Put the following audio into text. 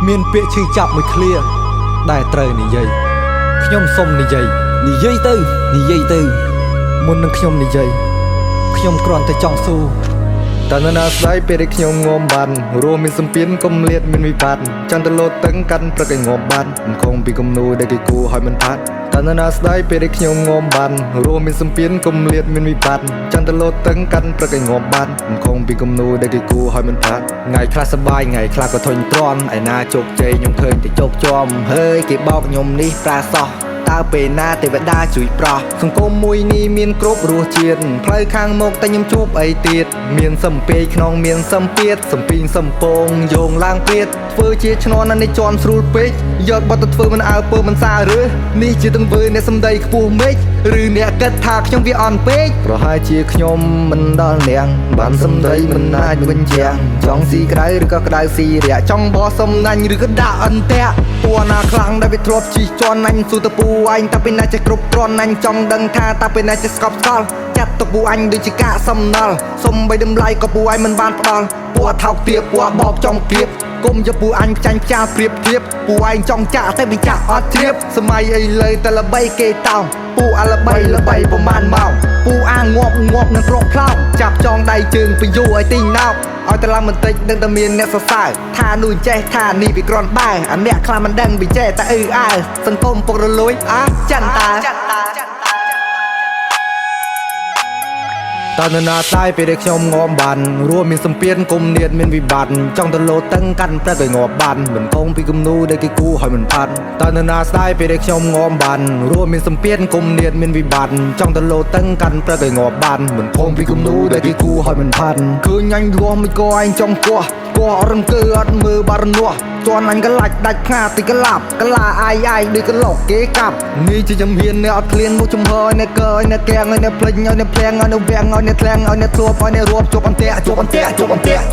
មានពាក្យឈឺចាប់មួយឃ្លាដែលត្រូវនិយាយខ្ញុំសុំនិយាយទៅមុននឹងខ្ញុំនិយាយខ្ញុំគ្រាន់តែចង់សួរតើនរណាស្ដាយពេលដែលខ្ញុំងំបានរួមមានសម្ពាធគំលាតមានវិបត្តិចង់ទៅលោតតឹងកាន់ព្រឹកឲ្យងំបានមិនខំពីគំនូដែលគេគួរឲ្យមិនផាត់តើនរណាស្ដាយពេលដែលខ្ញុំងំបានរួមមានសម្ពាធគំលាតមានវិបត្តិចង់ទៅលោតតឹងកាន់ព្រឹកឲ្យងំបានមិនខំពីគំនូដែលគេគួរឲ្យមិនផាត់ថ្ងៃខ្លះសប្បាយថ្ងៃខ្លះក៏ធុញទ្រាន់ឯណាជោគជ័យខ្ញុំឃើញតែជោគជាំហើយគេបោកខ្ញុំនេះប្រាសោះតើពេលណាទេវតាជួយប្រោះសង្គមមួយនេះមានគ្រប់រសជាតិផ្លូវខាងមុខតែខ្ញុំជួបអីទៀតមានសំពេកក្នុងមានសំពាធសំពីងសំពងយោងឡើងព្រាតធ្វើជាឈ្នន់នេះជន់ស្រួលពេកយកបត់ទៅធ្វើមិនអើពើមិនសារឬនេះជាទាំងវើអ្នកសំដីខ្ពស់មេឃឬអ្នកគិតថាខ្ញុំវាអន់ពេកប្រហែលជាខ្ញុំមិនដល់នាងបានសំដីមិនអាចបញ្ជាក់ចង់ស៊ីក្តៅឬក៏ក្តៅស៊ីរាក់ចង់បោះសំណាញ់ឬក៏ដាក់អន្ទាក់ពណ៌ណាខ្លាំងដែលវាធ្លាប់ជីជន់អញស៊ូតពូអញតាពេលណាចេះគ្រប់គ្រាន់អញចង់ដឹងថាតាពេលណាចេះស្កប់ស្កល់ចាត់ទុកពូអញដូចជាកាកសំណល់សុំបីតម្លៃក៏ពូអញមិនបានផ្ដល់ពណ៌ថោកទាបពណ៌បោកចំគៀបគុំយកពូអញចាញ់ចាប្រៀបធៀបពូឯងចង់ចាក់តែមិនចាក់អត់ជ្រាបសម័យអីលើតែល្បីគេតោងពូអាល្បីប្រមាណម៉ោងពូអាងងាប់នឹងក្រកខ្លោងចាប់ចងដៃជើងពីយូរឲ្យទីងណោបឲ្យតែឡើងបន្តិចដឹងតែមានអ្នកសរសើរថានោះចេះថានេះវាក្រន់បែអាអ្នកខ្លះមិនដឹងវាចេះតែអើសង្គមពុករលួយចាន់តាតើនរណាស្ដាយពេលដែលខ្ញុំងំបានរួមមានសម្ពាធគុំនៀតមានវិបត្តិចង់ទៅលោតតឹងកាន់ព្រឹកឲ្យងាប់បានមិនគង់ពីគំនូដែលគេគូឲ្យមិនផាត់តើនរណាស្ដាយពេលដែលខ្ញុំងំបានរួមមានសម្ពាធគុំនៀតមានវិបត្តិចង់ទៅលោតតឹងកាន់ព្រឹកឲ្យងាប់បានមិនគង់ពីគំនូដែលគេគូឲ្យមិនផាត់ឃើញអញរស់មិនក៏អញចង់គោះរំកើអត់មើលបារនោះជន់អញកលាច់ដាច់ខាទីកឡាប់កលាអាយដូចកឡុកគេកាប់នេះជាជំហានអ្នកអត់ឃ្លានមុខចំហអ្នកកើអ្នកកែងអ្នកភ្លេចអ្នកភ្លៀងអ្នកវាំងអ្នកធ្លាំងអ្នកធ្លាប់អ្នករួបជាប់អន្ទាក់